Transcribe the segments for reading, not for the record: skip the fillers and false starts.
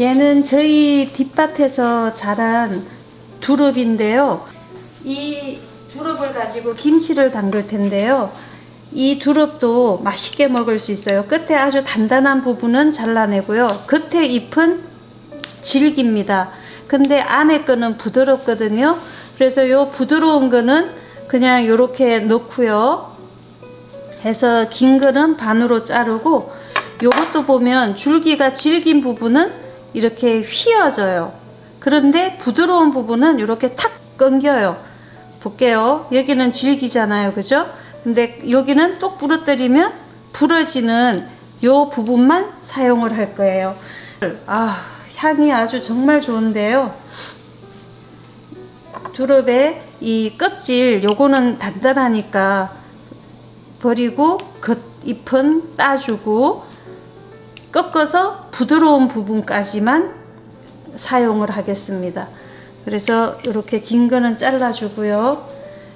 얘는 저희 뒷밭에서 자란 두릅인데요. 이 두릅을 가지고 김치를 담글 텐데요. 이 두릅도 맛있게 먹을 수 있어요. 끝에 아주 단단한 부분은 잘라내고요. 겉에 잎은 질깁니다. 근데 안에 거는 부드럽거든요. 그래서 요 부드러운 거는 그냥 요렇게 넣고요. 해서 긴 거는 반으로 자르고, 요것도 보면 줄기가 질긴 부분은 이렇게 휘어져요. 그런데 부드러운 부분은 이렇게 탁 끊겨요. 볼게요. 여기는 질기잖아요, 그죠? 근데 여기는 똑 부러뜨리면 부러지는 요 부분만 사용을 할 거예요. 향이 아주 정말 좋은데요. 두릅의 이 껍질 요거는 단단하니까 버리고 겉잎은 따주고 꺾어서 부드러운 부분까지만 사용을 하겠습니다. 그래서 이렇게 긴 거는 잘라주고요.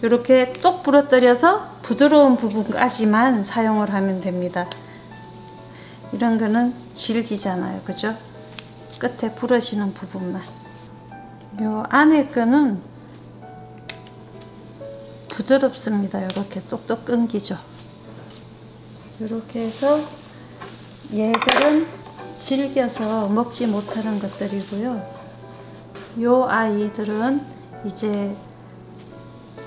이렇게 똑 부러뜨려서 부드러운 부분까지만 사용을 하면 됩니다. 이런 거는 질기잖아요, 그죠? 끝에 부러지는 부분만. 요 안에 거는 부드럽습니다. 이렇게 똑똑 끊기죠. 이렇게 해서 얘들은 질겨서 먹지 못하는 것들이고요. 요 아이들은 이제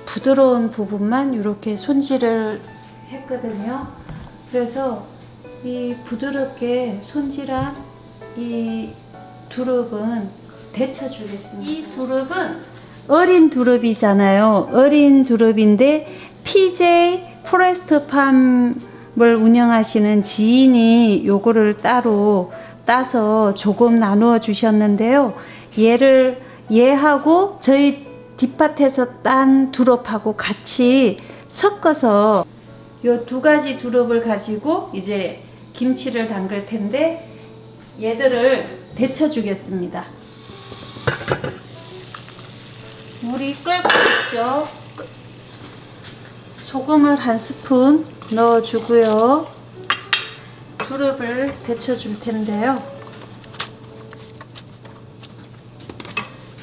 부드러운 부분만 이렇게 손질을 했거든요. 그래서 이 부드럽게 손질한 이 두릅은 데쳐주겠습니다. 이 두릅은 어린 두릅이잖아요. 어린 두릅인데 PJ 포레스트 팜을 운영하시는 지인이 요거를 따로 따서 조금 나누어 주셨는데요. 얘하고 저희 뒷밭에서 딴 두릅하고 같이 섞어서 요 두 가지 두릅을 가지고 이제 김치를 담글 텐데 얘들을 데쳐 주겠습니다. 물이 끓고 있죠. 소금을 한 스푼 넣어 주고요. 두릅을 데쳐 줄 텐데요.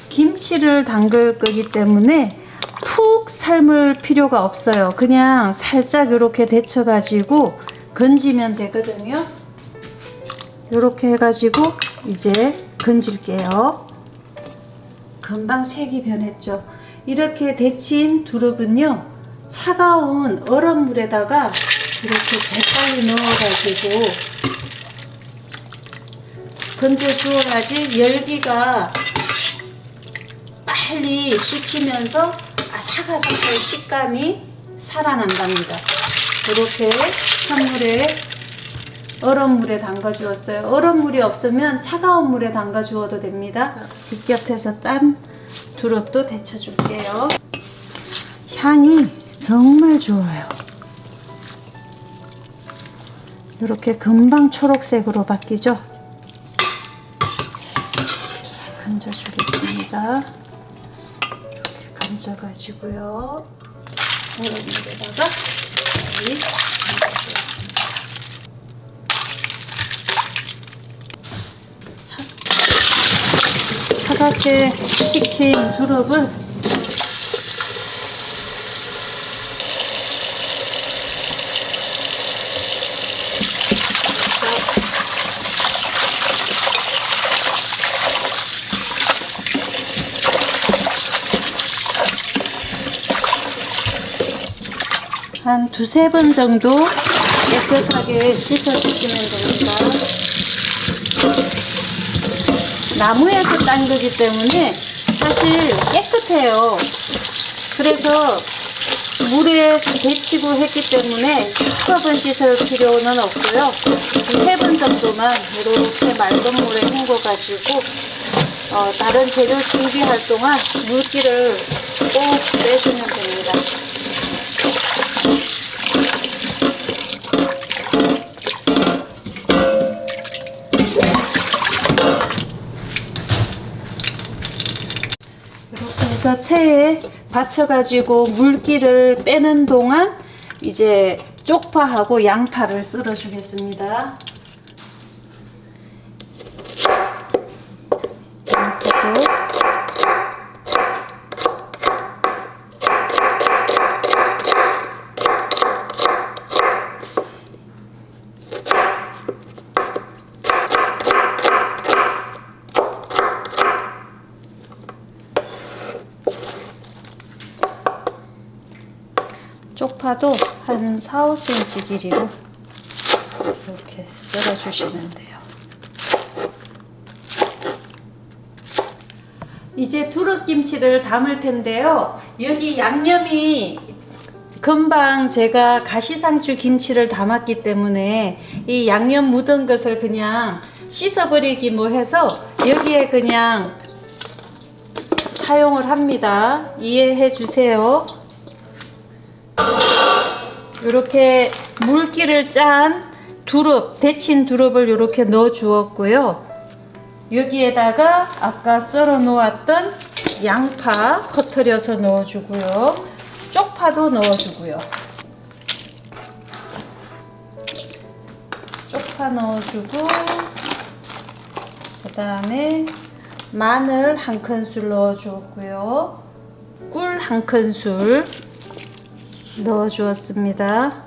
김치를 담글 거기 때문에 푹 삶을 필요가 없어요. 그냥 살짝 이렇게 데쳐 가지고 건지면 되거든요. 이렇게 해가지고 이제 건질게요. 금방 색이 변했죠. 이렇게 데친 두릅은요, 차가운 얼음물에다가 이렇게 재빨리 넣어가지고 건져 주어야지 열기가 빨리 식히면서 아삭아삭한 식감이 살아난답니다. 이렇게 찬물에 얼음물에 담가 주었어요. 얼음물이 없으면 차가운 물에 담가 주어도 됩니다. 뒷곁에서 딴 두릅도 데쳐 줄게요. 향이 정말 좋아요. 이렇게 금방 초록색으로 바뀌죠. 건져 주겠습니다. 이렇게 건져 가지고요. 얼음물에다가 잘 담가 주었습니다. 차갑게 식힌 두릅을 한 두세 번 정도 깨끗하게 씻어주시면 됩니다. 나무에서 딴 거기 때문에 사실 깨끗해요. 그래서 물에 데치고 했기 때문에 수백 번 씻을 필요는 없고요. 두세 번 정도만 이렇게 맑은 물에 헹궈 가지고 다른 재료 준비할 동안 물기를 꼭 빼주면 됩니다. 그래서 체에 받쳐가지고 물기를 빼는 동안 이제 쪽파하고 양파를 썰어 주겠습니다. 쪽파도 한 4, 5cm 길이로 이렇게 썰어 주시면 돼요. 이제 두릅김치를 담을 텐데요. 여기 양념이 금방 제가 가시상추 김치를 담았기 때문에 이 양념 묻은 것을 그냥 씻어버리기 뭐 해서 여기에 그냥 사용을 합니다. 이해해 주세요. 이렇게 물기를 짠 두릅, 데친 두릅을 이렇게 넣어 주었고요. 여기에다가 아까 썰어 놓았던 양파 퍼뜨려서 넣어 주고요. 쪽파도 넣어 주고요. 쪽파 넣어 주고, 그 다음에 마늘 한 큰술 넣어 주었고요. 꿀 한 큰술 넣어 주었습니다.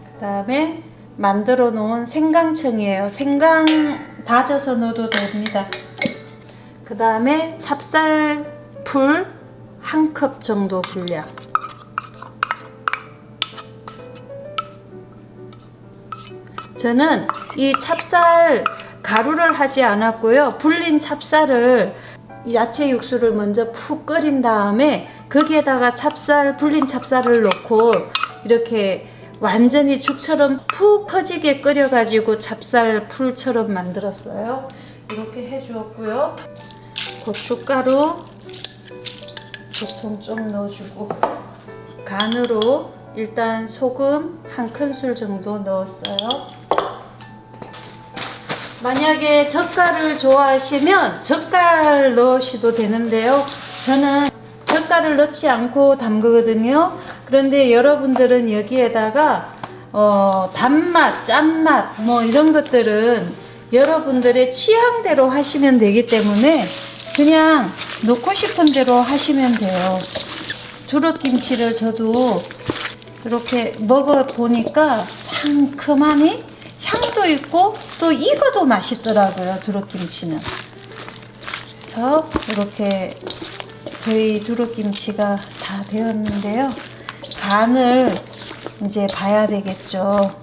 그 다음에 만들어 놓은 생강청이에요. 생강 다져서 넣어도 됩니다. 그 다음에 찹쌀풀 한 컵 정도 분량. 저는 이 찹쌀 가루를 하지 않았고요. 불린 찹쌀을 야채 육수를 먼저 푹 끓인 다음에 거기에다가 불린 찹쌀을 넣고 이렇게 완전히 죽처럼 푹 퍼지게 끓여가지고 찹쌀 풀처럼 만들었어요. 이렇게 해주었고요. 고춧가루 보통 좀 넣어주고, 간으로 일단 소금 한 큰술 정도 넣었어요. 만약에 젓갈을 좋아하시면 젓갈 넣으셔도 되는데요. 저는 젓갈을 넣지 않고 담그거든요. 그런데 여러분들은 여기에다가 단맛, 짠맛 뭐 이런 것들은 여러분들의 취향대로 하시면 되기 때문에 그냥 넣고 싶은 대로 하시면 돼요. 두릅김치를 저도 이렇게 먹어보니까 상큼하니 향도 있고 또 익어도 맛있더라고요. 두릅김치는. 그래서 이렇게 거의 두릅김치가 다 되었는데요. 간을 이제 봐야 되겠죠.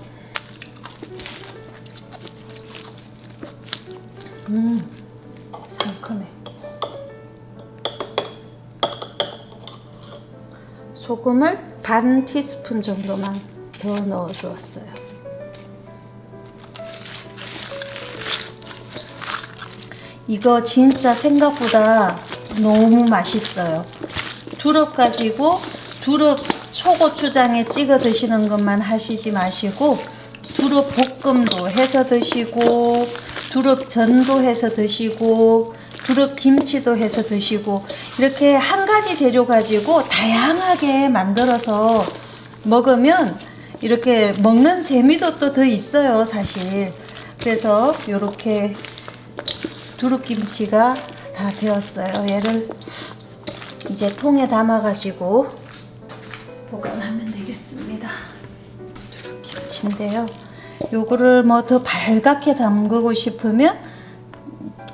상큼해. 소금을 반 티스푼 정도만 더 넣어 주었어요. 이거 진짜 생각보다 너무 맛있어요. 두릅 가지고 두릅 초고추장에 찍어 드시는 것만 하시지 마시고 두릅 볶음도 해서 드시고 두릅 전도 해서 드시고 두릅 김치도 해서 드시고 이렇게 한 가지 재료 가지고 다양하게 만들어서 먹으면 이렇게 먹는 재미도 또 더 있어요, 사실. 그래서 이렇게 두릅김치가 다 되었어요. 얘를 이제 통에 담아 가지고 보관하면 되겠습니다. 두릅김치인데요. 요거를 뭐 더 발갛게 담그고 싶으면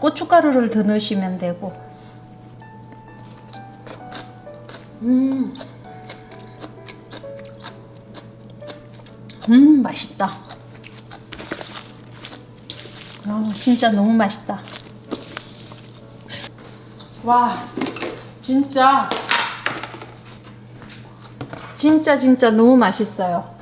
고춧가루를 더 넣으시면 되고. 맛있다. 진짜 너무 맛있다. 와, 진짜 너무 맛있어요.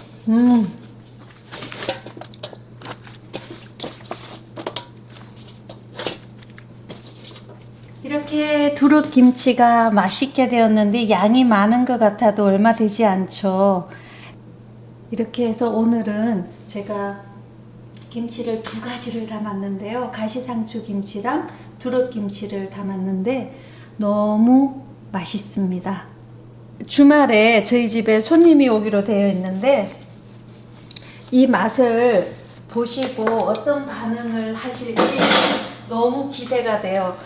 이렇게 두릅김치가 맛있게 되었는데 양이 많은 것 같아도 얼마 되지 않죠. 이렇게 해서 오늘은 제가 김치를 두 가지를 담았는데요. 가시상추 김치랑 두릅김치를 담았는데 너무 맛있습니다. 주말에 저희 집에 손님이 오기로 되어 있는데 이 맛을 보시고 어떤 반응을 하실지 너무 기대가 돼요.